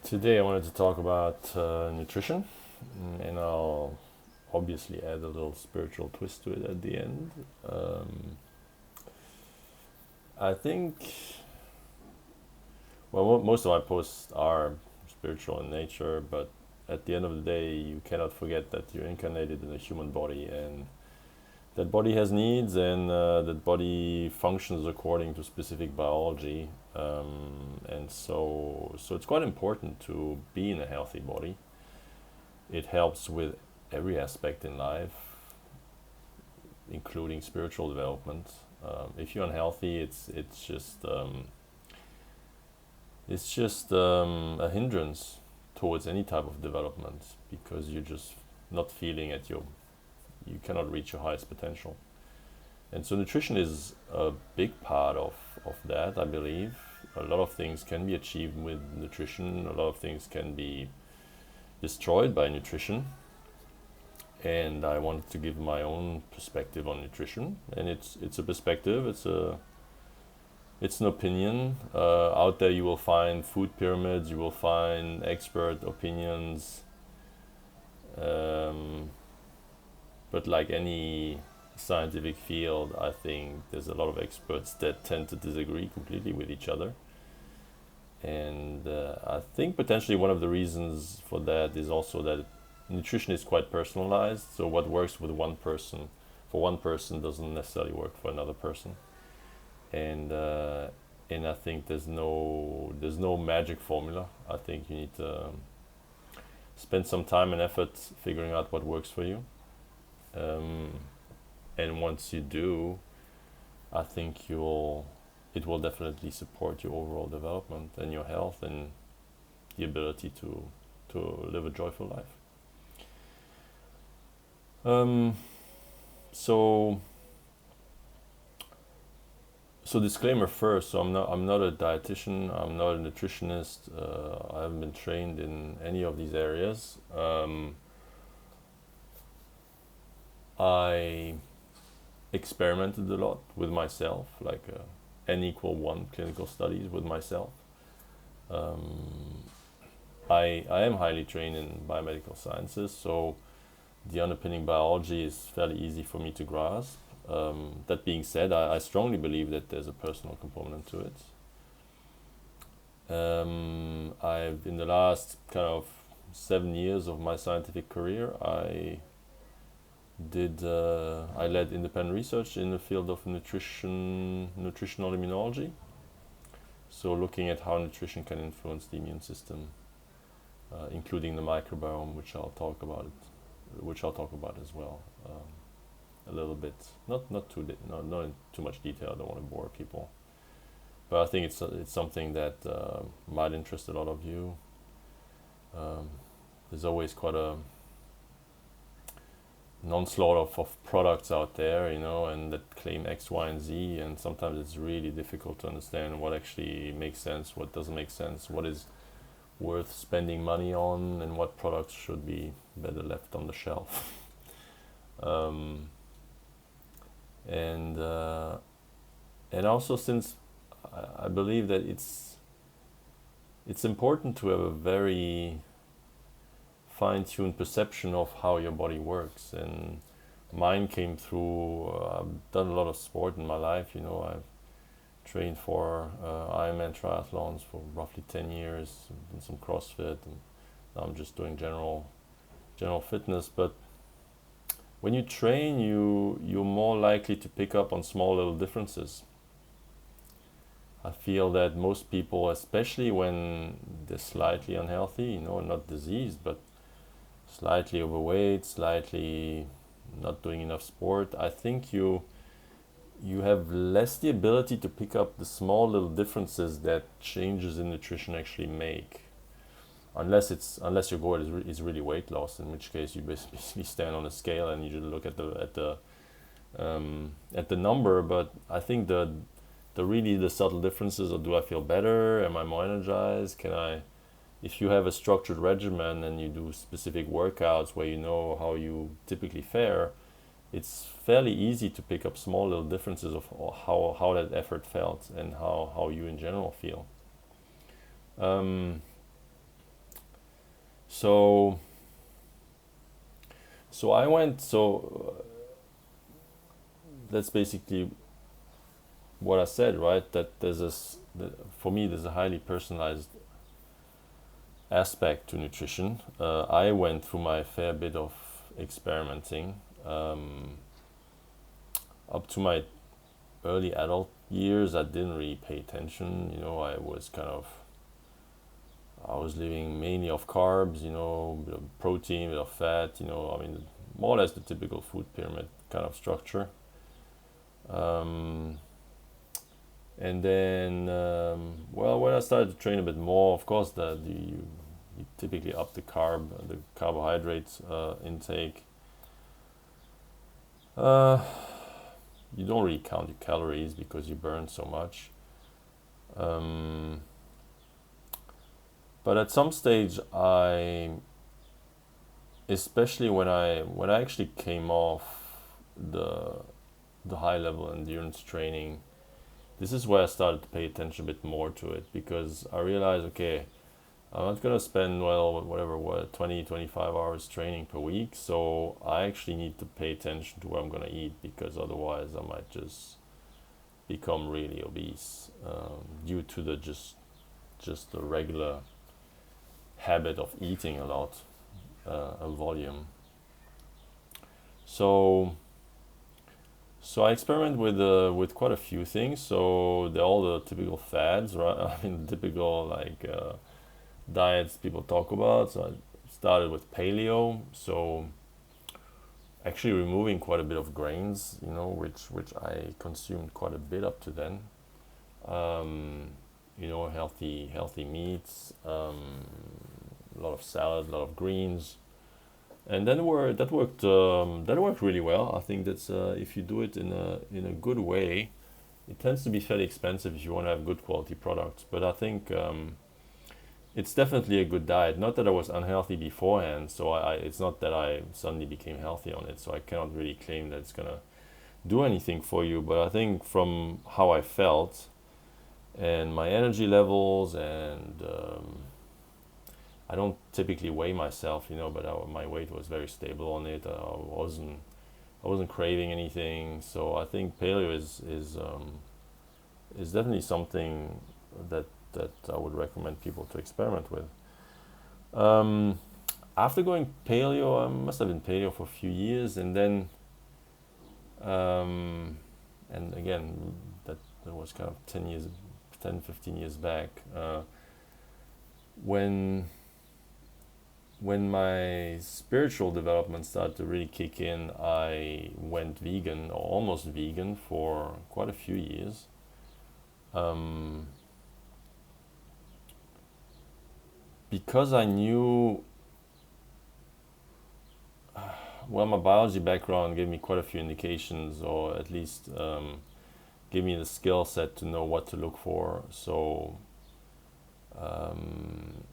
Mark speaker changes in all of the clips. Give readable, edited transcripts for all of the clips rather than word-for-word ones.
Speaker 1: Today I wanted to talk about nutrition, and I'll obviously add a little spiritual twist to it at the end. Um, I think, well, most of my posts are spiritual in nature, but at the end of the day, you cannot forget that you're incarnated in a human body, and that body has needs, and that body functions according to specific biology. And so it's quite important to be in a healthy body. It helps with every aspect in life, including spiritual development. If you're unhealthy, it's just a hindrance towards any type of development because you're just not feeling at your you cannot reach your highest potential. And so nutrition is a big part of that, I believe. A lot of things can be achieved with nutrition. A lot of things can be destroyed by nutrition. And I wanted to give my own perspective on nutrition. And it's a perspective. It's an opinion. Out there, you will find food pyramids. You will find expert opinions. Um, but like any scientific field, I think there's a lot of experts that tend to disagree completely with each other. And I think potentially one of the reasons for that is also that nutrition is quite personalized. So what works with one person for one person doesn't necessarily work for another person. And and I think there's no magic formula. I think you need to spend some time and effort figuring out what works for you. Um, and once you do, I think it will definitely support your overall development and your health and the ability to live a joyful life. Um, so so disclaimer first. So I'm not a dietitian. I'm not a nutritionist. I haven't been trained in any of these areas. I experimented a lot with myself, like N=1 clinical studies with myself. Um, I am highly trained in biomedical sciences, so the underpinning biology is fairly easy for me to grasp. That being said, I strongly believe that there's a personal component to it. I've in the last kind of 7 years of my scientific career, I led independent research in the field of nutritional immunology. So looking at how nutrition can influence the immune system, including the microbiome, which I'll talk about as well, a little bit. Not in too much detail. I don't want to bore people, but I think it's something that might interest a lot of you. Um, there's always quite a non-slaughter of products out there, and that claim X, Y, and Z, and sometimes it's really difficult to understand what actually makes sense, what doesn't make sense, what is worth spending money on, and what products should be better left on the shelf. um, and and also since I believe that it's important to have a very fine-tuned perception of how your body works, and mine came through. I've done a lot of sport in my life. I've trained for Ironman triathlons for roughly 10 years, and some CrossFit, and now I'm just doing general fitness. But when you train, you're more likely to pick up on small little differences. I feel that most people, especially when they're slightly unhealthy, not diseased, but slightly overweight, slightly not doing enough sport, I think you have less the ability to pick up the small little differences that changes in nutrition actually make. Unless your goal is really weight loss, in which case you basically stand on a scale and you just look at the number. But I think the subtle differences of, do I feel better? Am I more energized? If you have a structured regimen and you do specific workouts where you know how you typically fare, it's fairly easy to pick up small little differences of how that effort felt and how you in general feel. Um, So so I went. So that's basically what I said, right? That there's this. For me, there's a highly personalized aspect to nutrition. I went through my fair bit of experimenting um, up to my early adult years. I didn't really pay attention. I was living mainly off carbs. A bit of protein, a bit of fat. I mean, more or less the typical food pyramid kind of structure. Um, and then, well, when I started to train a bit more, of course, you typically up the carbohydrates intake. Uh, you don't really count your calories because you burn so much. Um, but at some stage, especially when I actually came off the the high level endurance training, this is where I started to pay attention a bit more to it, because I realized, okay, I'm not gonna spend, well, whatever, 20, 25 hours training per week. So I actually need to pay attention to what I'm gonna eat, because otherwise I might just become really obese, due to just the regular habit of eating a lot, a volume. So so I experiment with quite a few things. So they're all the typical fads, right? I mean, typical like diets people talk about. So I started with paleo. So actually removing quite a bit of grains, which I consumed quite a bit up to then. Um, healthy meats, a lot of salad, a lot of greens, and then that worked really well. I think that's if you do it in a good way, it tends to be fairly expensive if you want to have good quality products. But I think it's definitely a good diet. Not that I was unhealthy beforehand, so it's not that I suddenly became healthy on it. So I cannot really claim that it's gonna do anything for you. But I think from how I felt and my energy levels, and I don't typically weigh myself, but my weight was very stable on it. I wasn't craving anything. So I think paleo is definitely something that I would recommend people to experiment with. Um, After going paleo, I must have been paleo for a few years, and then um, and again, that was kind of 15 years back, when when my spiritual development started to really kick in. I went vegan, or almost vegan, for quite a few years. Um, because I knew, well, my biology background gave me quite a few indications, or at least gave me the skill set to know what to look for. So um,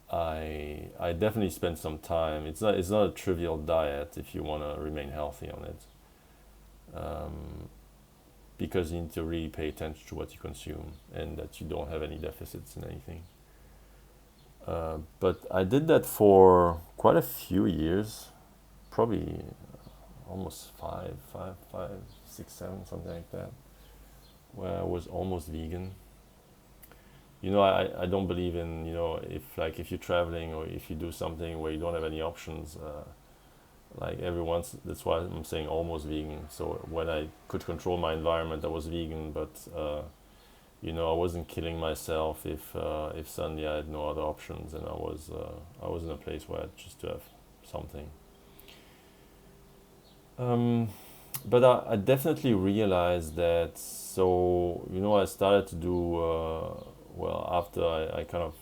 Speaker 1: I definitely spent some time. It's not a trivial diet if you want to remain healthy on it, um, because you need to really pay attention to what you consume, and that you don't have any deficits in anything. But I did that for quite a few years, probably almost five, 6, 7, something like that, where I was almost vegan. I don't believe in, if you're traveling, or if you do something where you don't have any options, like every once, that's why I'm saying almost vegan. So when I could control my environment, I was vegan, but I wasn't killing myself if suddenly I had no other options, and I was in a place where I had just to have something. Um, but I definitely realized that. So I started to do well, after I kind of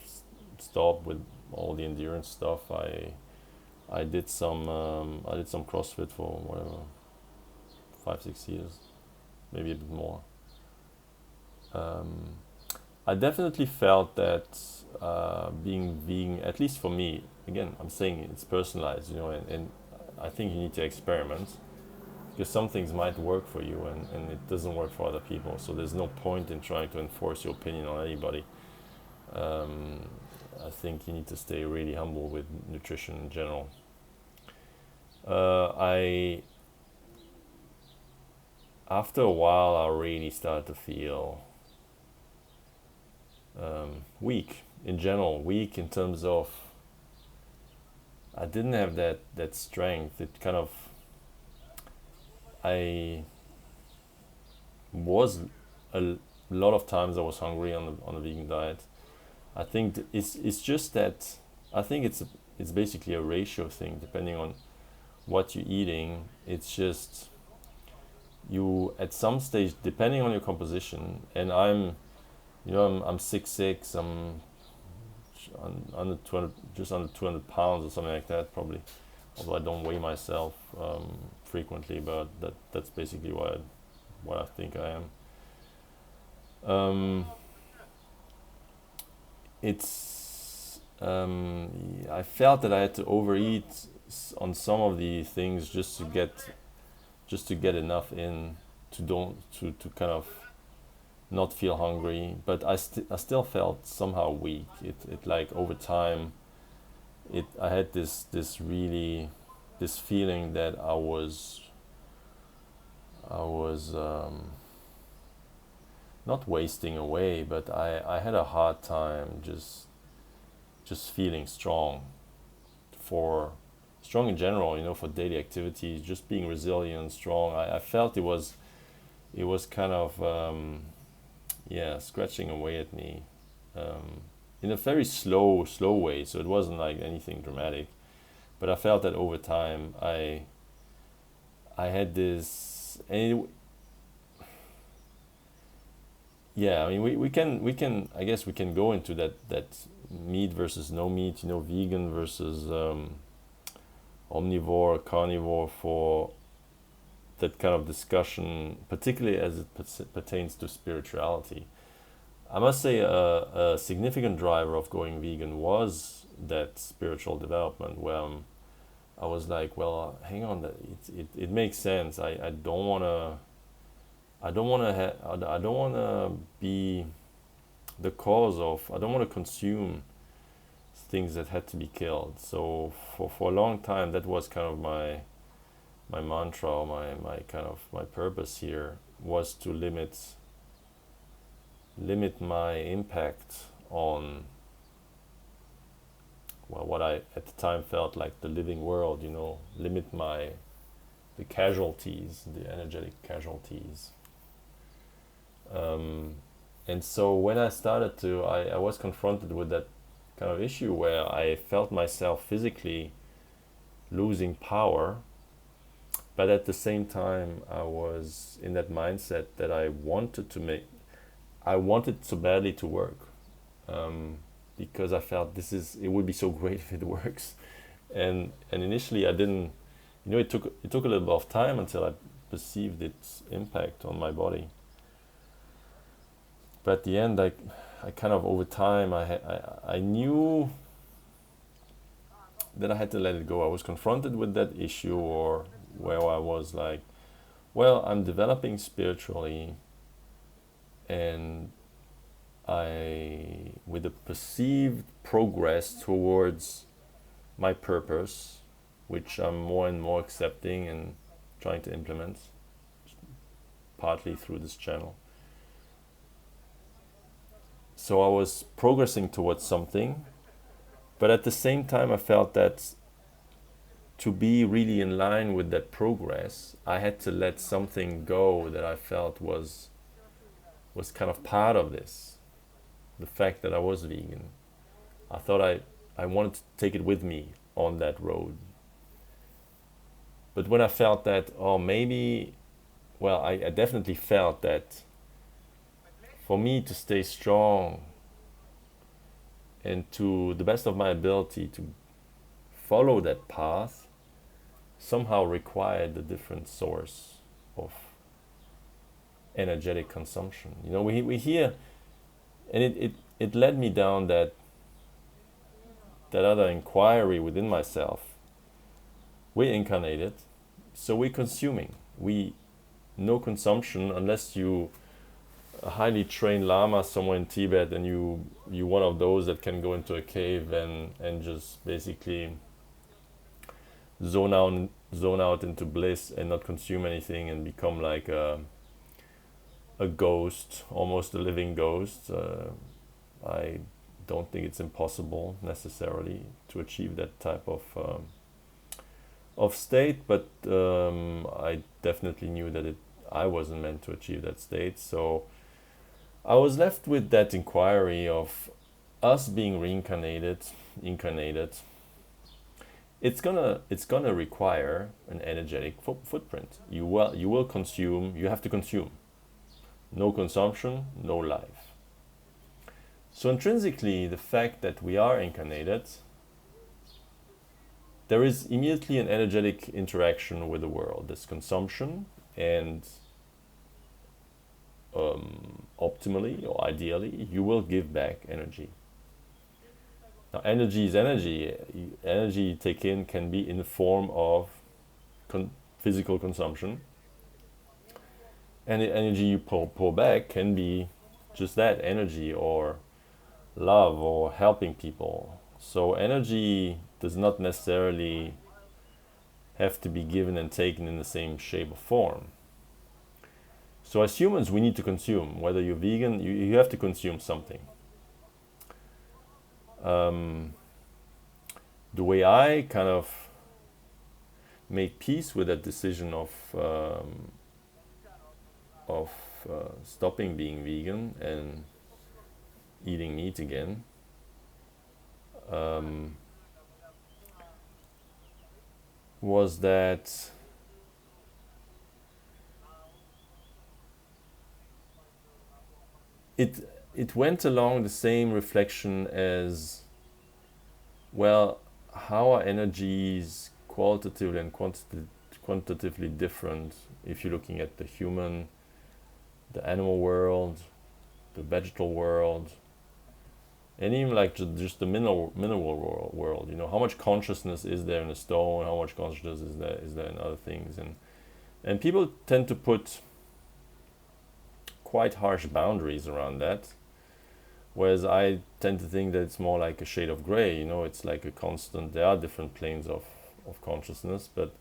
Speaker 1: stopped with all the endurance stuff. I did some CrossFit for whatever, 5, 6 years, maybe a bit more. Um, I definitely felt that being vegan, at least for me, again, I'm saying it's personalized, and I think you need to experiment, because some things might work for you, and it doesn't work for other people. So there's no point in trying to enforce your opinion on anybody. Um, think you need to stay really humble with nutrition in general. I After a while, I really started to feel weak in general. Weak in terms of I didn't have that strength. It kind of I was a lot of times I was hungry on the vegan diet. I think it's just that I think it's basically a ratio thing depending on what you're eating. It's just you at some stage depending on your composition, and I'm 6'6", I'm under 200, just under 200 pounds or something like that probably, although I don't weigh myself frequently, but that's basically what I think I am. I felt that I had to overeat on some of the things just to get enough in to kind of not feel hungry, but I still felt somehow weak. It like over time, I had this feeling that I was not wasting away, but I had a hard time just feeling strong in general, for daily activities, just being resilient, strong. I felt it was kind of scratching away at me in a very slow way. So it wasn't like anything dramatic, but I felt that over time I had this, and I mean we can I guess we can go into that meat versus no meat, vegan versus omnivore, carnivore, for that kind of discussion, particularly as it pertains to spirituality. I must say a significant driver of going vegan was that spiritual development, where I was like, well, hang on, it makes sense. I don't want to I don't want to be the cause of. I don't want to consume things that had to be killed. So for a long time, that was kind of my mantra, or my kind of my purpose here, was to limit my impact on, well, what I at the time felt like the living world. Limit the casualties, the energetic casualties. And so when I started to, I was confronted with that kind of issue where I felt myself physically losing power, but at the same time I was in that mindset that I wanted so badly to work, because I felt it would be so great if it works, and initially I didn't, it took a little bit of time until I perceived its impact on my body. But at the end, I kind of, over time, I knew that I had to let it go. I was confronted with that issue, or where I was like, well, I'm developing spiritually, and with a perceived progress towards my purpose, which I'm more and more accepting and trying to implement, partly through this channel. So I was progressing towards something, but at the same time I felt that to be really in line with that progress, I had to let something go that I felt was kind of part of this. The fact that I was vegan. I thought I wanted to take it with me on that road. But when I felt that, I definitely felt that for me to stay strong and to the best of my ability to follow that path somehow required a different source of energetic consumption. We hear, and it led me down that other inquiry within myself. We're incarnated, so we're consuming. No consumption unless you a highly trained lama somewhere in Tibet, and you one of those that can go into a cave and just basically zone out zone out into bliss and not consume anything and become like a ghost, almost a living ghost. I don't think it's impossible necessarily to achieve that type of state, but I definitely knew that I wasn't meant to achieve that state. So I was left with that inquiry of us being reincarnated, incarnated. It's gonna require an energetic footprint. You will consume. You have to consume. No consumption, no life. So intrinsically, the fact that we are incarnated, there is immediately an energetic interaction with the world. There's consumption, and optimally or ideally, you will give back energy. Now, energy is energy. Energy you take in can be in the form of physical consumption, and the energy you pull back can be just that energy, or love, or helping people. So energy does not necessarily have to be given and taken in the same shape or form. So as humans, we need to consume. Whether you're vegan, you have to consume something. The way I kind of made peace with that decision of stopping being vegan and eating meat again, was that it went along the same reflection as, well, how are energies qualitatively and quantitatively different if you're looking at the human, the animal world, the vegetal world, and even like just the mineral world. How much consciousness is there in a stone? How much consciousness is there in other things? And people tend to put quite harsh boundaries around that, whereas I tend to think that it's more like a shade of gray. It's like a constant. There are different planes of consciousness, but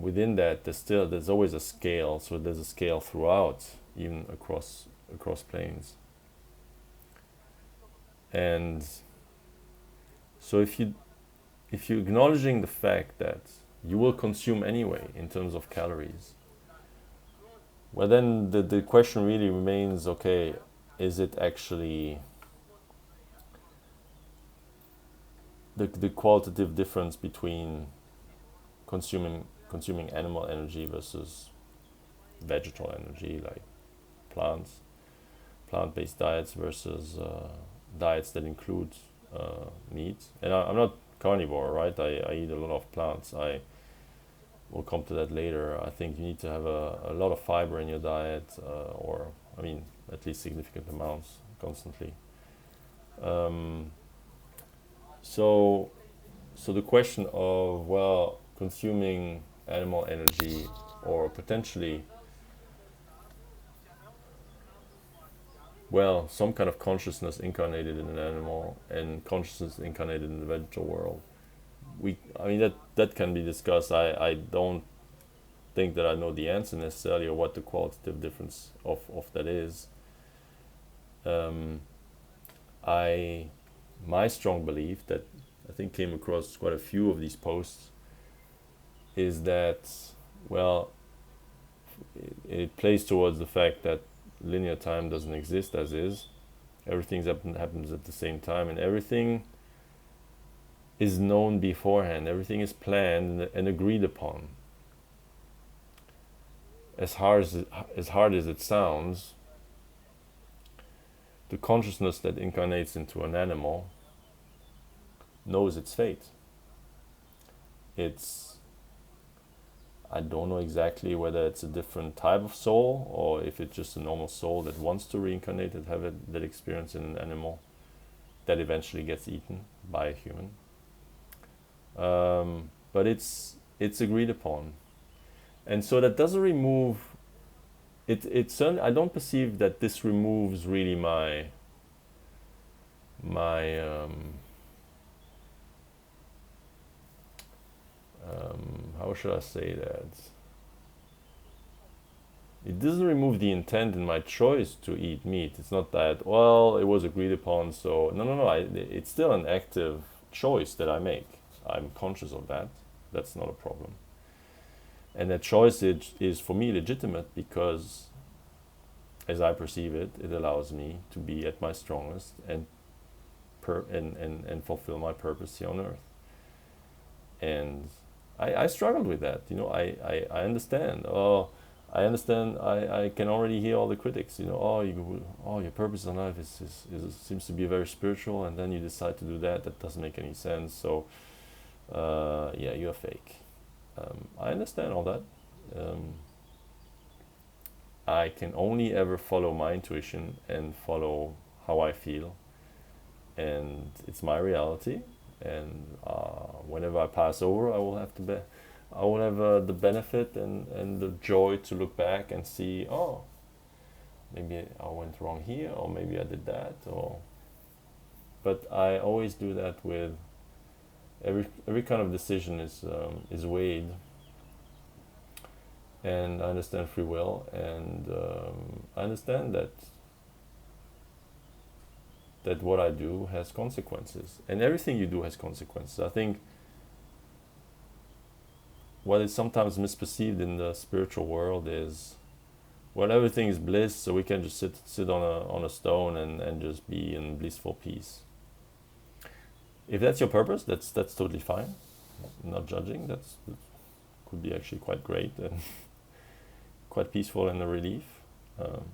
Speaker 1: within that, there's always a scale. So there's a scale throughout, even across planes. And so if you're acknowledging the fact that you will consume anyway in terms of calories, well, then the question really remains: okay, is it actually the qualitative difference between consuming animal energy versus vegetal energy, like plant-based diets versus diets that include meat? And I'm not carnivore, right? I eat a lot of plants. We'll come to that later. I think you need to have a lot of fiber in your diet, or at least significant amounts constantly. Um, so, so the question of, well, consuming animal energy, or potentially, well, some kind of consciousness incarnated in an animal and consciousness incarnated in the vegetal world. That can be discussed. I don't think that I know the answer necessarily, or what the qualitative difference of that is. I My strong belief that I think came across quite a few of these posts is that, well, it plays towards the fact that linear time doesn't exist as is. Everything happens at the same time, and everything is known beforehand. Everything is planned and agreed upon. As hard as it sounds, the consciousness that incarnates into an animal knows its fate. I don't know exactly whether it's a different type of soul, or if it's just a normal soul that wants to reincarnate and have that experience in an animal that eventually gets eaten by a human. But it's agreed upon, and so that doesn't remove it's certainly, I don't perceive that this removes really my how should I say that? It doesn't remove the intent in my choice to eat meat. It's not that, well, it was agreed upon, so no, no, no. It's still an active choice that I make. I'm conscious of that. That's not a problem. And that choice is for me legitimate because, as I perceive it, it allows me to be at my strongest and and fulfill my purpose here on earth. And I struggled with that. I understand. I understand. I can already hear all the critics. Your purpose on life seems to be very spiritual, and then you decide to do that. That doesn't make any sense. So, yeah, you're fake. I understand all that. Um, I can only ever follow my intuition and follow how I feel, and it's my reality. And whenever I pass over, I will have the benefit and the joy to look back and see, oh, maybe I went wrong here, or maybe I did that, or. But I always do that with every kind of decision is weighed, and I understand free will, and I understand that what I do has consequences, and everything you do has consequences. I think what is sometimes misperceived in the spiritual world is, well, everything is bliss, so we can just sit on a stone and just be in blissful peace. If that's your purpose, that's totally fine. I'm not judging. That could be actually quite great and quite peaceful and a relief. Um,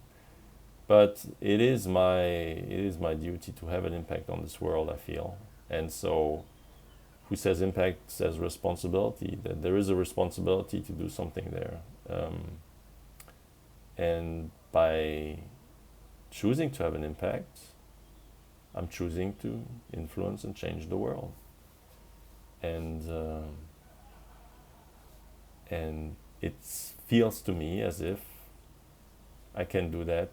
Speaker 1: but it is my duty to have an impact on this world, I feel. And so, who says impact says responsibility. That there is a responsibility to do something there. And by choosing to have an impact, I'm choosing to influence and change the world. And it feels to me as if I can do that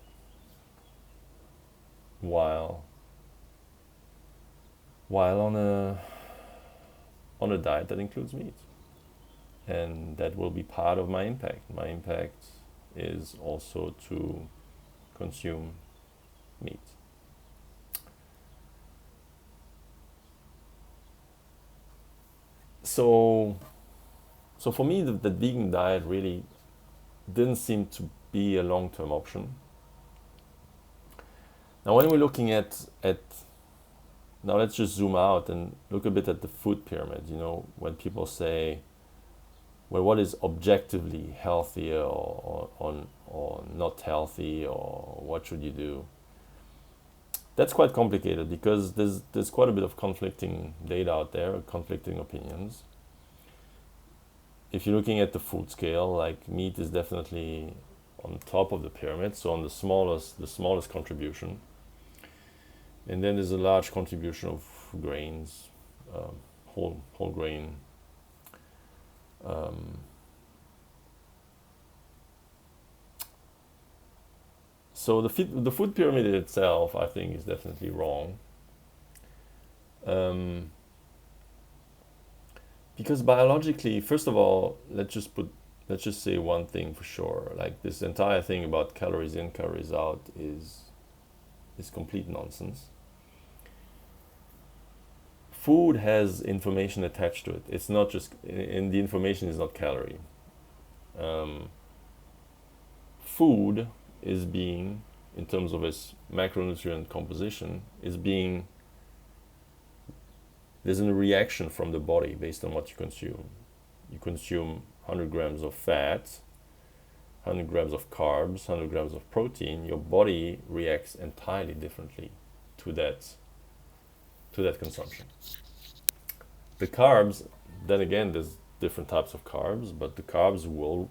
Speaker 1: while while on a diet that includes meat, and that will be part of my impact. My impact is also to consume meat. So, so for me, the vegan diet really didn't seem to be a long-term option. Now, when we're looking at now, let's just zoom out and look a bit at the food pyramid. When people say, well, what is objectively healthy or not healthy, or what should you do? That's quite complicated because there's quite a bit of conflicting data out there, conflicting opinions. If you're looking at the food scale, like meat is definitely on top of the pyramid, so on the smallest contribution, and then there's a large contribution of grains, whole grain. Um, so the food pyramid itself, I think, is definitely wrong. Um, because biologically, first of all, let's just say one thing for sure. Like, this entire thing about calories in, calories out is complete nonsense. Food has information attached to it. It's not just, and the information is not calorie. Um, Food is being, in terms of its macronutrient composition, there's a reaction from the body based on what you consume. You consume 100 grams of fat, 100 grams of carbs, 100 grams of protein. Your body reacts entirely differently to that consumption. The carbs, then again, there's different types of carbs, but the carbs will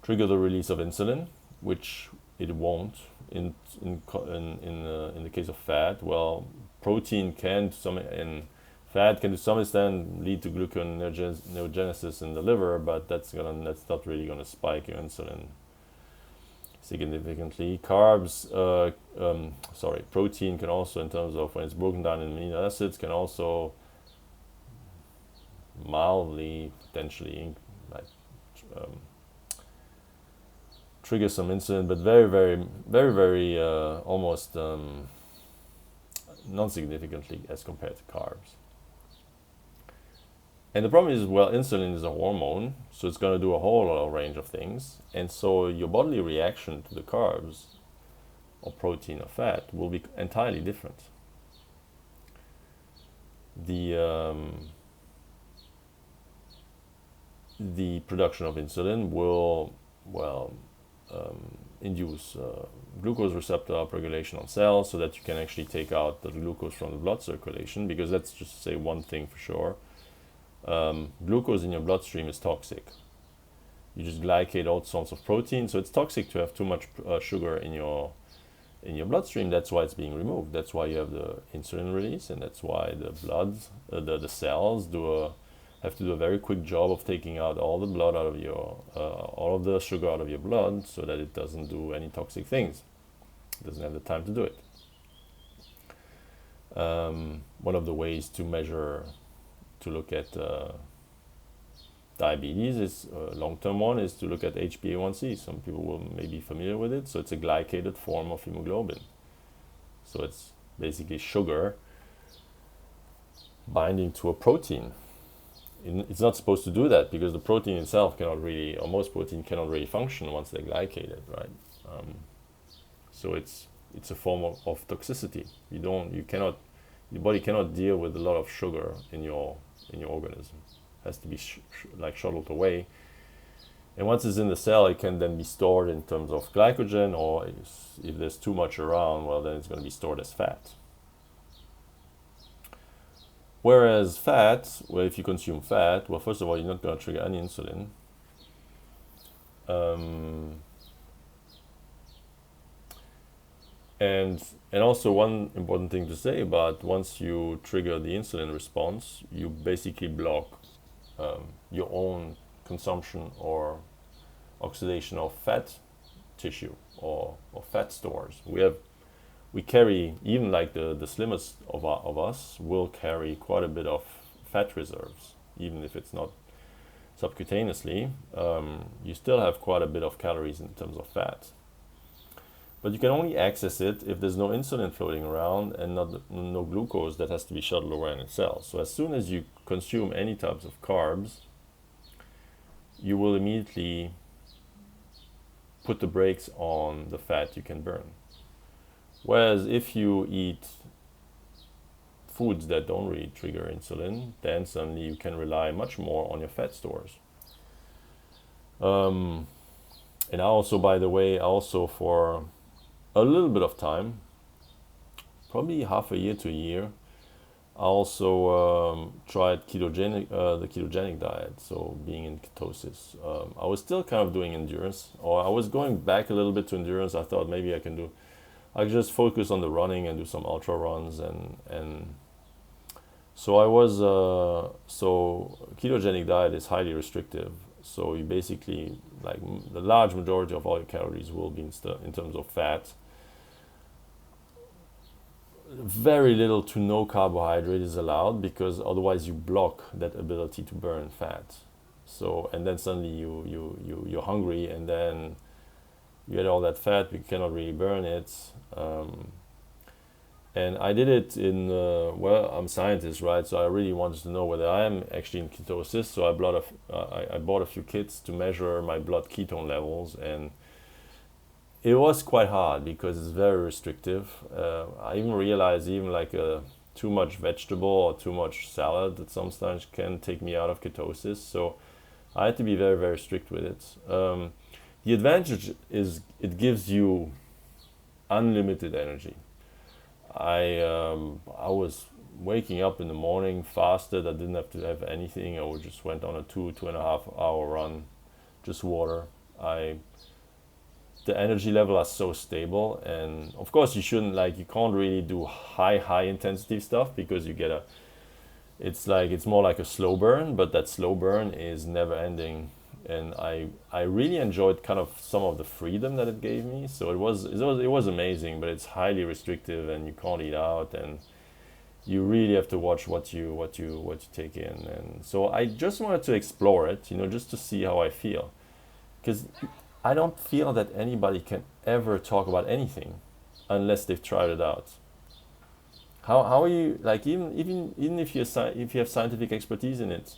Speaker 1: trigger the release of insulin, which it won't in the case of fat. Well, protein can to some and fat can to some extent lead to gluconeogenesis in the liver, but that's not really gonna spike your insulin significantly. Protein can also, in terms of when it's broken down in amino acids, can also mildly potentially like um, trigger some insulin, but very almost non-significantly as compared to carbs. And the problem is, well, insulin is a hormone, so it's going to do a whole lot of range of things, and so your bodily reaction to the carbs or protein or fat will be entirely different. The production of insulin will, well, induce glucose receptor upregulation on cells so that you can actually take out the glucose from the blood circulation, because let's just say one thing for sure. Glucose in your bloodstream is toxic. You just glycate all sorts of proteins, so it's toxic to have too much sugar in your bloodstream. That's why it's being removed. That's why you have the insulin release, and that's why the blood, the cells have to do a very quick job of taking out all the blood out of all of the sugar out of your blood, so that it doesn't do any toxic things. It doesn't have the time to do it. One of the ways to look at diabetes is long-term one is to look at HbA1c. Some people will maybe be familiar with it. So it's a glycated form of hemoglobin. So it's basically sugar binding to a protein. It's not supposed to do that because the protein itself cannot really, or most protein cannot really function once they're glycated, right? So it's a form of toxicity. Your body cannot deal with a lot of sugar in your organism. It has to be shuttled away. And once it's in the cell, it can then be stored in terms of glycogen, or if there's too much around, well, then it's going to be stored as fat. Whereas fat, well, if you consume fat, well, first of all, you're not going to trigger any insulin. And also one important thing to say about once you trigger the insulin response, you basically block your own consumption or oxidation of fat tissue or fat stores. We carry, even like the slimmest of us will carry quite a bit of fat reserves, even if it's not subcutaneously. You still have quite a bit of calories in terms of fat. But you can only access it if there's no insulin floating around and no glucose that has to be shuttled around in cells. So as soon as you consume any types of carbs, you will immediately put the brakes on the fat you can burn. Whereas if you eat foods that don't really trigger insulin, then suddenly you can rely much more on your fat stores. And also, by the way, for a little bit of time, probably half a year to a year, I also tried the ketogenic diet, so being in ketosis. I was still kind of doing endurance, or I was going back a little bit to endurance. I thought maybe I could just focus on the running and do some ultra runs, and so I was. So ketogenic diet is highly restrictive. So you basically, like, the large majority of all your calories will be in terms of fat. Very little to no carbohydrate is allowed, because otherwise you block that ability to burn fat. So, and then suddenly you're hungry, and then you get all that fat, but you cannot really burn it. And I did it I'm a scientist, right? So I really wanted to know whether I am actually in ketosis. So I bought a few kits to measure my blood ketone levels, and it was quite hard because it's very restrictive. I even realized too much vegetable or too much salad at some stage can take me out of ketosis. So I had to be very, very strict with it. The advantage is it gives you unlimited energy. I was waking up in the morning fasted. I didn't have to have anything. I just went on a 2.5 hour run, just water. The energy level is so stable, and of course you can't really do high intensity stuff, because it's more like a slow burn, but that slow burn is never ending. and I really enjoyed kind of some of the freedom that it gave me. So it was amazing, but it's highly restrictive, and you can't eat out, and you really have to watch what you take in. And so I just wanted to explore it, just to see how I feel, because I don't feel that anybody can ever talk about anything unless they've tried it out. How are you, like, even if if you have scientific expertise in it,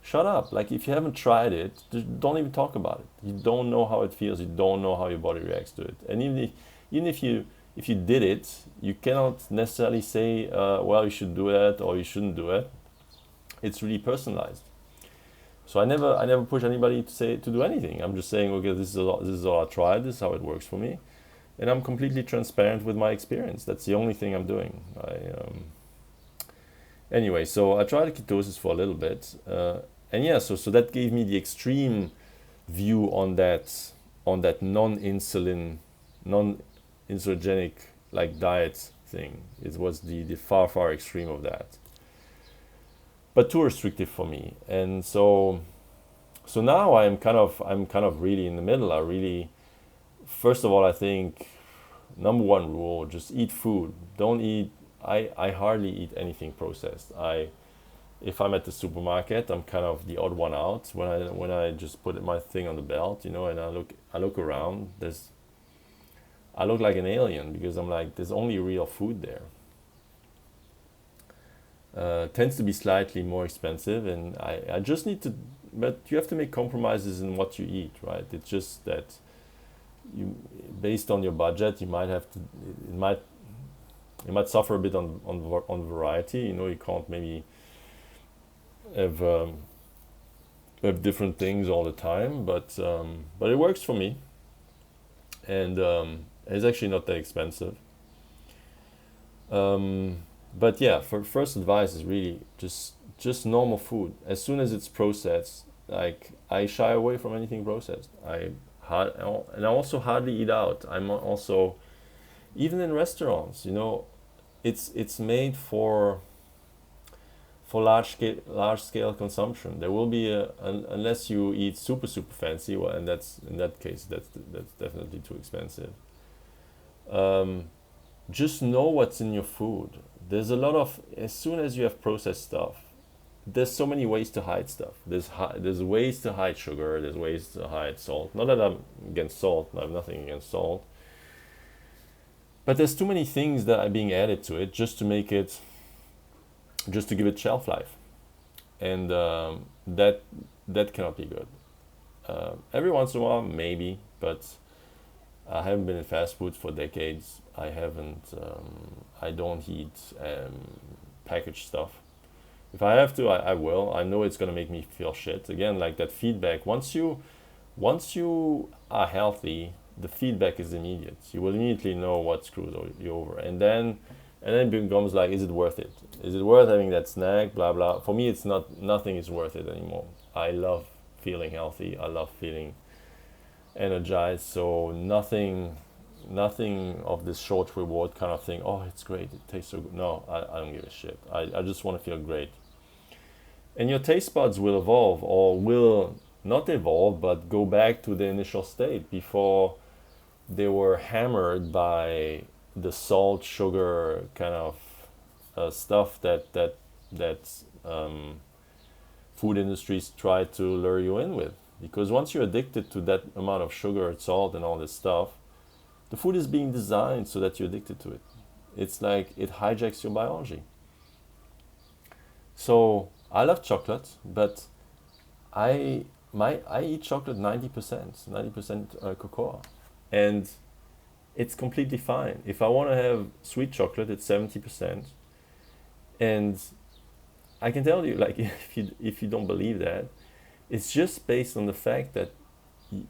Speaker 1: shut up. Like, if you haven't tried it, just don't even talk about it. You don't know how it feels. You don't know how your body reacts to it. And even if you did it, you cannot necessarily say, well, you should do it or you shouldn't do it. It's really personalized. So I never push anybody to do anything. I'm just saying, okay, this is all I tried. This is how it works for me, and I'm completely transparent with my experience. That's the only thing I'm doing. Anyway, so I tried ketosis for a little bit, and yeah, so that gave me the extreme view on that non-insulinogenic like diet thing. It was the far extreme of that, but too restrictive for me. And so now I'm kind of really in the middle. I really, first of all, I think number one rule: just eat food. Don't eat. I hardly eat anything processed. If I'm at the supermarket, I'm kind of the odd one out when I just put my thing on the belt, and I look around. I look like an alien because I'm like, there's only real food there. Tends to be slightly more expensive, and I just need to. But you have to make compromises in what you eat, right? It's just that you, based on your budget, you might have to. It might suffer a bit on variety. You can't maybe have different things all the time, but it works for me, and it's actually not that expensive. Um, but yeah, for first advice is really just normal food. As soon as it's processed, like, I shy away from anything processed. And I also hardly eat out. I'm also, even in restaurants, it's made for large scale consumption. There will be unless you eat super fancy, well, and that's, in that case, that's definitely too expensive. Um, just know what's in your food. There's a lot of, as soon as you have processed stuff, there's so many ways to hide stuff. There's ways to hide sugar. There's ways to hide salt. Not that I'm against salt. I have nothing against salt. But there's too many things that are being added to it just to give it shelf life, and that cannot be good. Every once in a while, maybe, but I haven't been in fast food for decades. I haven't. I don't eat packaged stuff. If I have to, I will. I know it's gonna make me feel shit. Again, like that feedback. Once you are healthy, the feedback is immediate. You will immediately know what screws you over, and then it becomes like, is it worth it? Is it worth having that snack? Blah blah. For me, it's not. Nothing is worth it anymore. I love feeling healthy. I love feeling energized. So nothing of this short reward kind of thing. Oh, it's great. It tastes so good. No, I don't give a shit. I just want to feel great. And your taste buds will evolve, or will not evolve, but go back to the initial state before they were hammered by the salt, sugar kind of stuff that food industries try to lure you in with. Because once you're addicted to that amount of sugar, salt, and all this stuff, the food is being designed so that you're addicted to it. It's like it hijacks your biology. So I love chocolate, but I eat chocolate 90% cocoa, and it's completely fine. If I want to have sweet chocolate, it's 70%, and I can tell you, like, if you don't believe that, it's just based on the fact that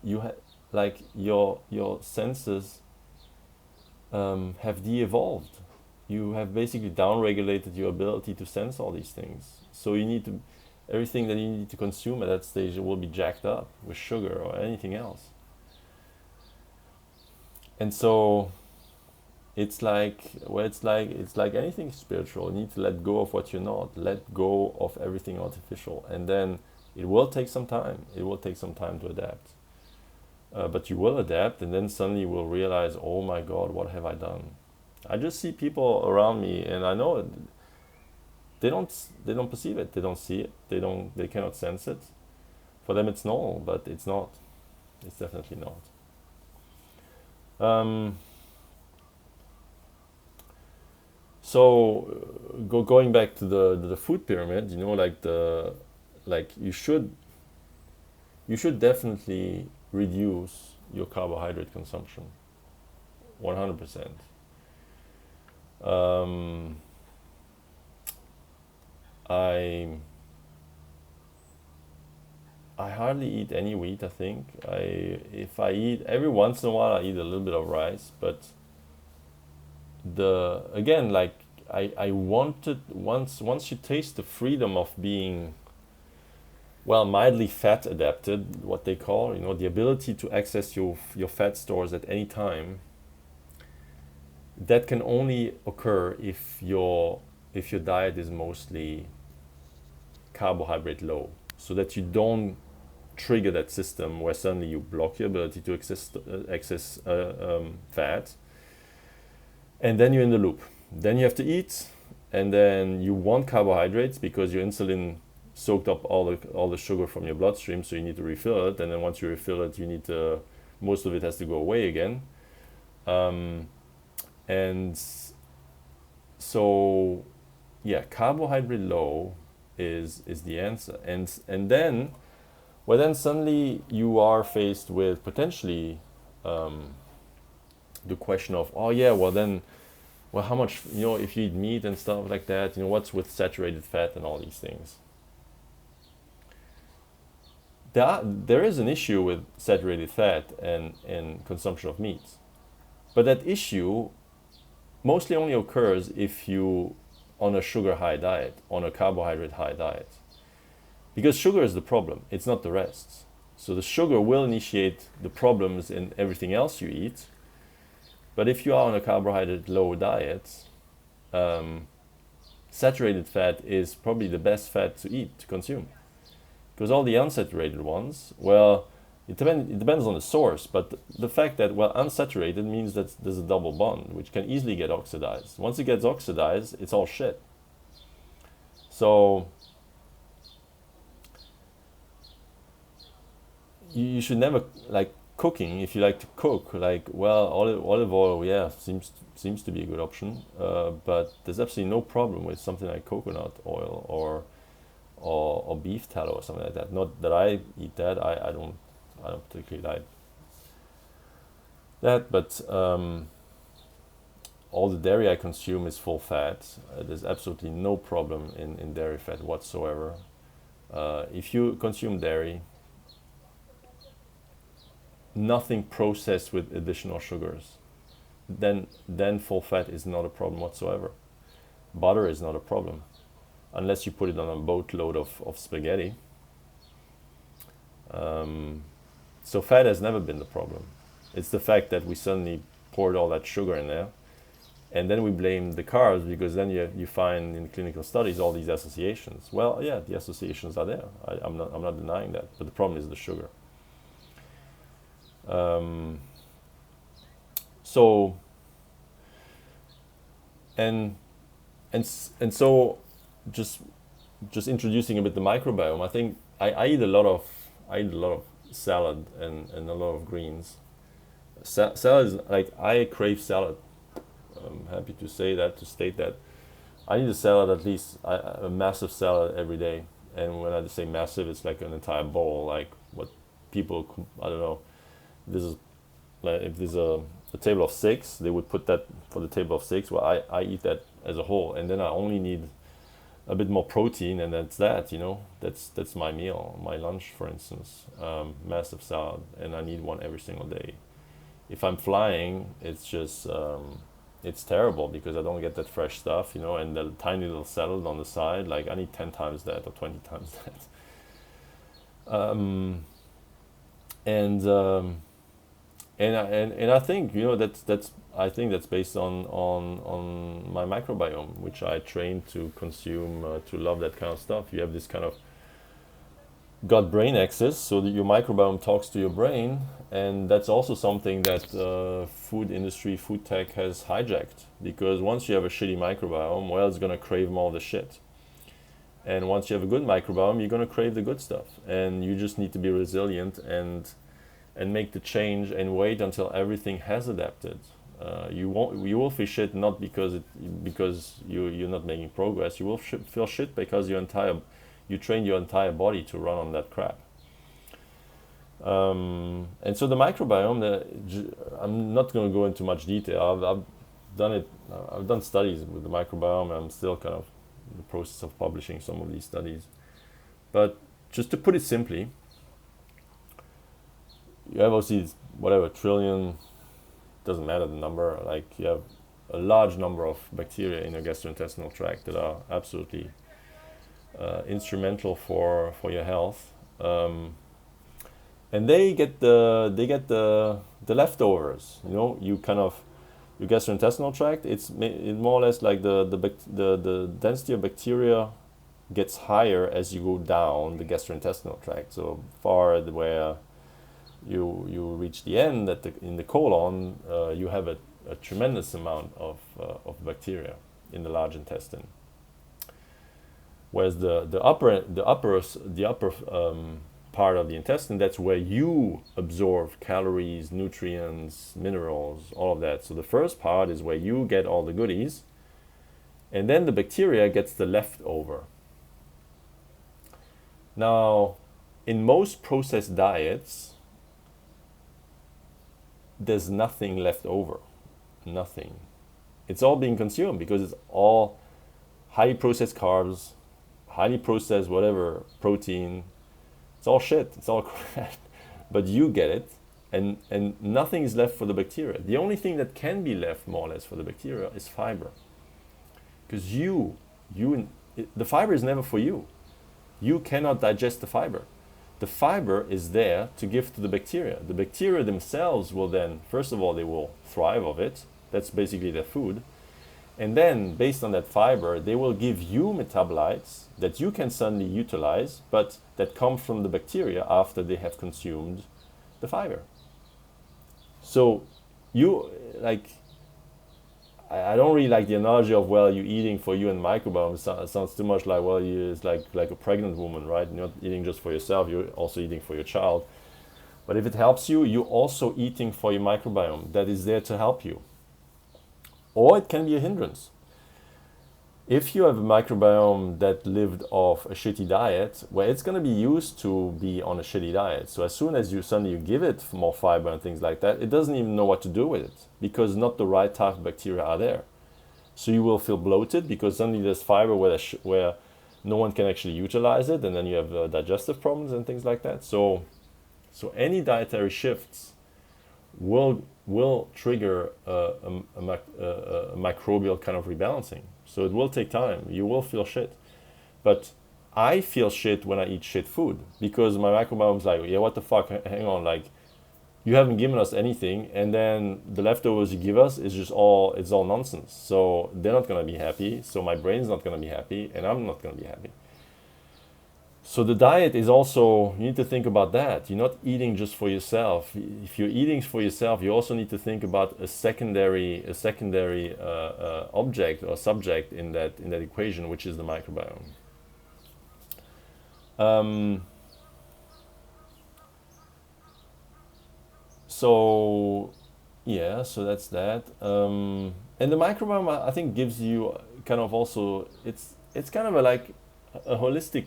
Speaker 1: you have, like, your senses have de-evolved. You have basically down-regulated your ability to sense all these things. So everything that you need to consume at that stage will be jacked up with sugar or anything else. And so it's like anything spiritual. You need to let go of what you're not, let go of everything artificial, and then It will take some time. It will take some time to adapt. But you will adapt, and then suddenly you will realize, oh my God, what have I done? I just see people around me, and I know they don't perceive it. They don't see it. They cannot sense it. For them, it's normal, but it's not. It's definitely not. Um, going back to the food pyramid, like you should definitely reduce your carbohydrate consumption, 100%. Um, I I hardly eat any wheat. I think if I eat every once in a while, I eat a little bit of rice. But the again, like I wanted once you taste the freedom of being well mildly fat adapted, what they call the ability to access your fat stores at any time. That can only occur if your diet is mostly carbohydrate low, so that you don't trigger that system where suddenly you block your ability to access fat, and then you're in the loop. Then you have to eat, and then you want carbohydrates because your insulin soaked up all the sugar from your bloodstream, so you need to refill it. And then once you refill it, you need to most of it has to go away again. And so yeah, carbohydrate low is the answer. And then suddenly you are faced with potentially the question of, oh yeah, well, how much, if you eat meat and stuff like that, what's with saturated fat and all these things. There is an issue with saturated fat and consumption of meat, but that issue mostly only occurs if you on a sugar high diet, on a carbohydrate high diet. Because sugar is the problem, it's not the rest. So the sugar will initiate the problems in everything else you eat. But if you are on a carbohydrate low diet, saturated fat is probably the best fat to eat, to consume. Because all the unsaturated ones, well, it depends on the source, but the fact that, well, unsaturated means that there's a double bond, which can easily get oxidized. Once it gets oxidized, it's all shit. So you should never, like cooking, if you like to cook, like, well, olive oil, yeah, seems to be a good option, but there's absolutely no problem with something like coconut oil or beef tallow or something like that. Not that I eat that. I don't particularly like that, but all the dairy I consume is full fat. There's absolutely no problem in dairy fat whatsoever. If you consume dairy, nothing processed with additional sugars, then full fat is not a problem whatsoever. Butter is not a problem, unless you put it on a boatload of spaghetti. So fat has never been the problem. It's the fact that we suddenly poured all that sugar in there, and then we blame the carbs, because then you find in clinical studies all these associations. Well, yeah, the associations are there. I'm not denying that, but the problem is the sugar. Um, so and and so just introducing a bit the microbiome. I think I eat a lot of salad and a lot of greens. Salad is like, I crave salad. I'm happy to state that I need a salad, at least a massive salad every day. And when I say massive, it's like an entire bowl, like what people, I don't know. This is like, if there's a table of six, they would put that for the table of six. Well, I eat that as a whole, and then I only need a bit more protein, and that's that's my meal, my lunch, for instance. Massive salad, and I need one every single day. If I'm flying, it's just it's terrible, because I don't get that fresh stuff, and the tiny little salad on the side, like I need 10 times that or 20 times that. And I think that's I think that's based on my microbiome, which I trained to consume, to love that kind of stuff. You have this kind of gut-brain axis, so that your microbiome talks to your brain, and that's also something that food industry, food tech has hijacked. Because once you have a shitty microbiome, well, it's gonna crave more of the shit. And once you have a good microbiome, you're gonna crave the good stuff. And you just need to be resilient and make the change and wait until everything has adapted. You will feel shit not because you're not making progress. You will feel shit because you train your entire body to run on that crap. And so the microbiome, I'm not going to go into much detail. I've done it. I've done studies with the microbiome. I'm still kind of in the process of publishing some of these studies. But just to put it simply, you have obviously whatever trillion, doesn't matter the number, like you have a large number of bacteria in your gastrointestinal tract that are absolutely instrumental for your health. And they get the leftovers. You know, you kind of your gastrointestinal tract. It's more or less like the density of bacteria gets higher as you go down the gastrointestinal tract. So far where you reach the end in the colon, you have a tremendous amount of bacteria in the large intestine. Whereas the upper part of the intestine, that's where you absorb calories, nutrients, minerals, all of that. So the first part is where you get all the goodies, and then the bacteria gets the leftover. Now, in most processed diets, there's nothing left over. Nothing. It's all being consumed because it's all highly processed carbs, highly processed whatever, protein. It's all shit. It's all crap. But you get it, and nothing is left for the bacteria. The only thing that can be left, more or less, for the bacteria is fiber. Because the fiber is never for you. You cannot digest the fiber. The fiber is there to give to the bacteria. The bacteria themselves will then, first of all, they will thrive of it. That's basically their food. And then, based on that fiber, they will give you metabolites that you can suddenly utilize, but that come from the bacteria after they have consumed the fiber. So, I don't really like the analogy of, well, you eating for you and microbiome. It sounds too much like, well, it's like a pregnant woman, right? You're not eating just for yourself, you're also eating for your child. But if it helps you, you're also eating for your microbiome that is there to help you. Or it can be a hindrance. If you have a microbiome that lived off a shitty diet, well, it's going to be used to be on a shitty diet. So as soon as you suddenly give it more fiber and things like that, it doesn't even know what to do with it because not the right type of bacteria are there. So you will feel bloated because suddenly there's fiber where no one can actually utilize it, and then you have digestive problems and things like that. So any dietary shifts will trigger a microbial kind of rebalancing. So it will take time. You will feel shit. But I feel shit when I eat shit food because my microbiome's like, yeah, what the fuck? Hang on, like, you haven't given us anything, and then the leftovers you give us is it's all nonsense. So they're not gonna be happy. So my brain's not gonna be happy, and I'm not gonna be happy. So the diet is also, you need to think about that. You're not eating just for yourself. If you're eating for yourself, you also need to think about a secondary object or subject in that equation, which is the microbiome. So that's that. And the microbiome, I think, gives you kind of also, it's kind of a holistic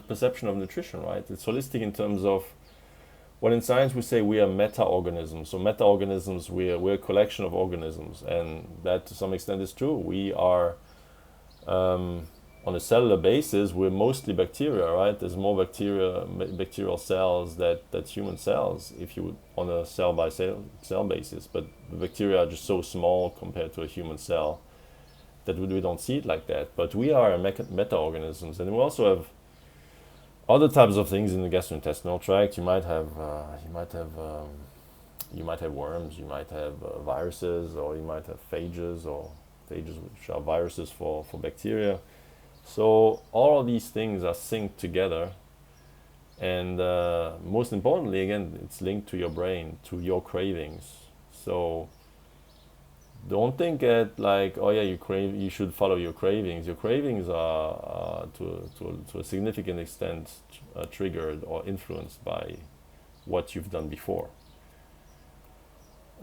Speaker 1: perception of nutrition, right? It's holistic in terms of, well, in science we say we are meta-organisms. So meta-organisms, we're a collection of organisms, and that to some extent is true. We are, on a cellular basis, we're mostly bacteria, right? There's more bacterial cells that human cells, if you on a cell by cell basis, but the bacteria are just so small compared to a human cell that we don't see it like that. But we are meta-organisms, and we also have other types of things in the gastrointestinal tract. You might have worms, you might have viruses, or you might have phages, which are viruses for bacteria. So all of these things are synced together, And most importantly, again, it's linked to your brain, to your cravings. So don't think that like, oh yeah, you should follow your cravings. Your cravings are to a significant extent triggered or influenced by what you've done before.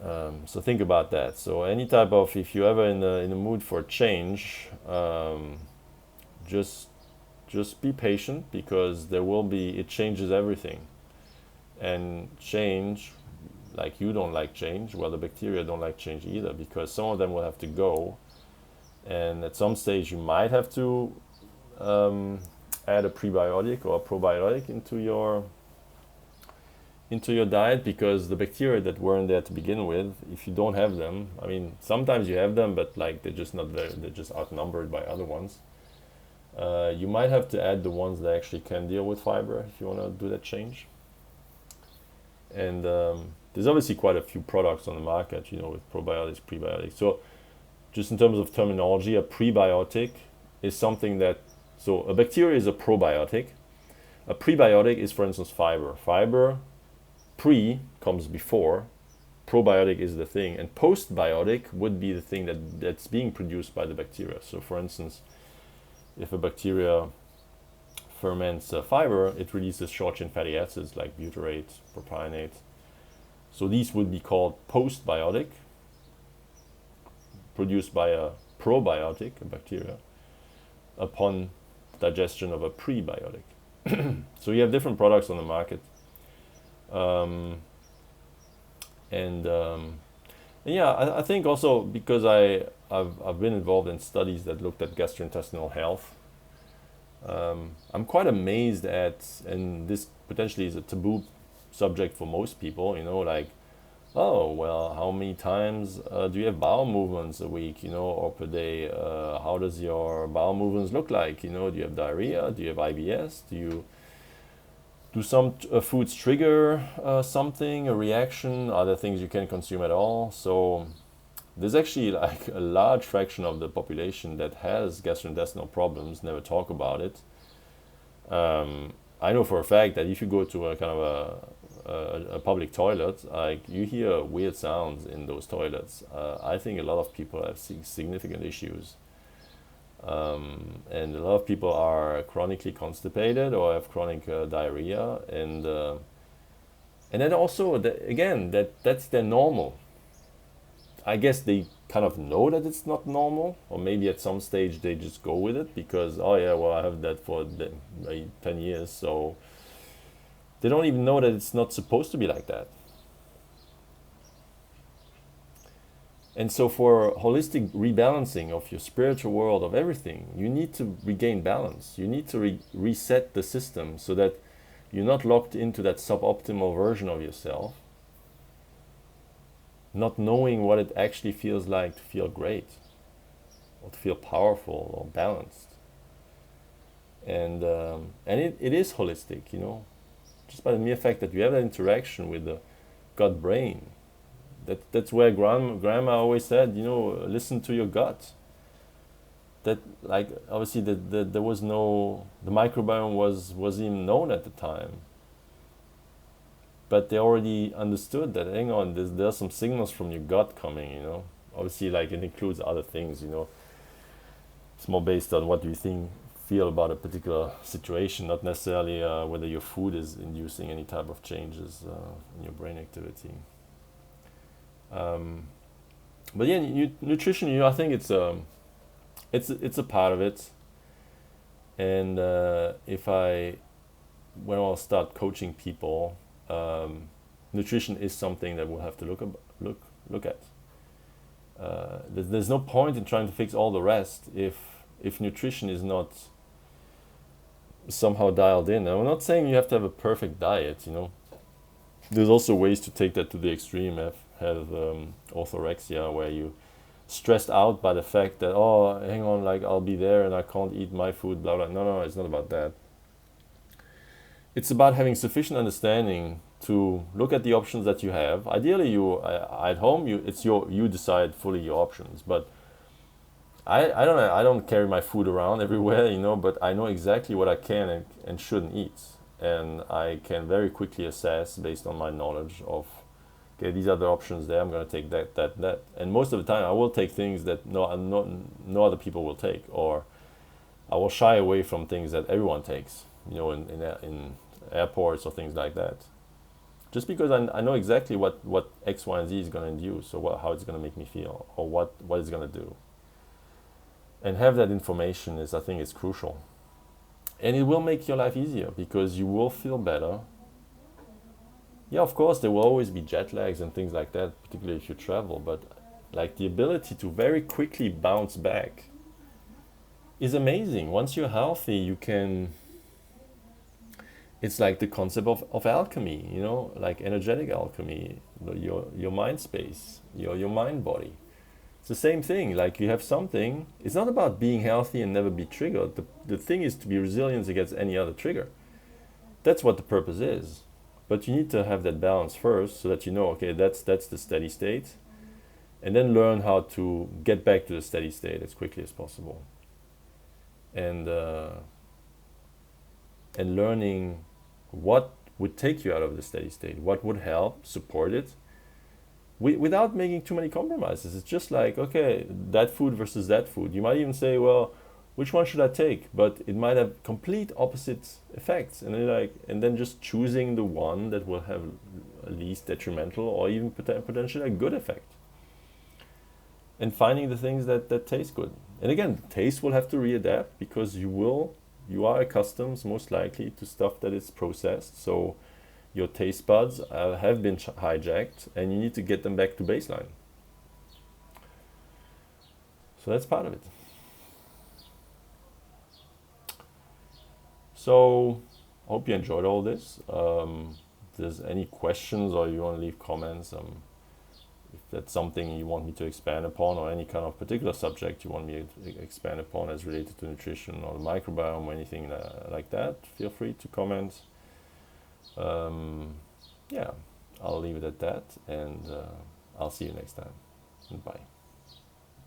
Speaker 1: So think about that. So any type of, if you're ever in the mood for change, just just be patient, because there will be, it changes everything. And change, like you don't like change, well, the bacteria don't like change either, because some of them will have to go, and at some stage you might have to um, add a prebiotic or a probiotic into your diet, because the bacteria that weren't there to begin with, if you don't have them, I mean, sometimes you have them, but like they're just not very, they're just outnumbered by other ones. You might have to add the ones that actually can deal with fiber if you want to do that change. And there's obviously quite a few products on the market, with probiotics, prebiotics. So just in terms of terminology, a prebiotic is something that, so a bacteria is a probiotic. A prebiotic is, for instance, fiber. Fiber, pre comes before, probiotic is the thing, and postbiotic would be the thing that's being produced by the bacteria. So for instance, if a bacteria ferments fiber, it releases short-chain fatty acids like butyrate, propionate. So these would be called postbiotic, produced by a probiotic, a bacteria, upon digestion of a prebiotic. So you have different products on the market. And yeah, I think also because I've been involved in studies that looked at gastrointestinal health. I'm quite amazed at, and this potentially is a taboo subject for most people, like, oh, well, how many times do you have bowel movements a week, or per day? How does your bowel movements look like? Do you have diarrhea? Do you have IBS? Do some foods trigger something, a reaction? Are there things you can consume at all? So there's actually like a large fraction of the population that has gastrointestinal problems, never talk about it. I know for a fact that if you go to a kind of a public toilet, like you hear weird sounds in those toilets. I think a lot of people have significant issues. And a lot of people are chronically constipated or have chronic diarrhea, and then also again that's their normal. I guess they kind of know that it's not normal, or maybe at some stage they just go with it because, oh yeah, well, I have that for 10 years, so they don't even know that it's not supposed to be like that. And so for holistic rebalancing of your spiritual world, of everything, you need to regain balance. You need to reset the system so that you're not locked into that suboptimal version of yourself, not knowing what it actually feels like to feel great or to feel powerful or balanced. And it is holistic, just by the mere fact that you have that interaction with the gut brain. That's where grandma always said, listen to your gut. That, like, obviously there was no, the microbiome was even known at the time, but they already understood that, hang on, there's some signals from your gut coming. Obviously, like, it includes other things. It's more based on what do you feel about a particular situation, not necessarily whether your food is inducing any type of changes in your brain activity. But yeah, nutrition, I think it's a part of it. And when I'll start coaching people, nutrition is something that we'll have to look at. There's no point in trying to fix all the rest if nutrition is not somehow dialed in. And I'm not saying you have to have a perfect diet. There's also ways to take that to the extreme. Have orthorexia, where you stressed out by the fact that, oh, hang on, like, I'll be there and I can't eat my food, blah blah. No, it's not about that. It's about having sufficient understanding to look at the options that you have. Ideally, at home, you decide fully your options. But I don't carry my food around everywhere, but I know exactly what I can and shouldn't eat. and I can very quickly assess based on my knowledge of, okay, these are the options there. I'm going to take that, and most of the time I will take things that no other people will take, or I will shy away from things that everyone takes. In airports or things like that, just because I know exactly what X, Y, and Z is going to induce, or how it's going to make me feel, or what it's going to do. And have that information is, I think, is crucial. And it will make your life easier because you will feel better. Yeah, of course, there will always be jet lags and things like that, particularly if you travel, but like the ability to very quickly bounce back is amazing. Once you're healthy, you can. It's like the concept of alchemy, like energetic alchemy, your mind space, your mind body. It's the same thing. Like you have something. It's not about being healthy and never be triggered. The thing is to be resilient against any other trigger. That's what the purpose is. But you need to have that balance first, so that okay, that's the steady state, and then learn how to get back to the steady state as quickly as possible. And learning what would take you out of the steady state, what would help support it, without making too many compromises. It's just like, okay, that food versus that food. You might even say, well, which one should I take? But it might have complete opposite effects, and then just choosing the one that will have least detrimental or even potentially a good effect. And finding the things that taste good. And again, taste will have to readapt because you are accustomed most likely to stuff that is processed. So your taste buds have been hijacked, and you need to get them back to baseline. So that's part of it. So I hope you enjoyed all this. If there's any questions or you want to leave comments, if that's something you want me to expand upon, or any kind of particular subject you want me to expand upon as related to nutrition or the microbiome or anything like that, feel free to comment. Yeah, I'll leave it at that, and I'll see you next time. Bye.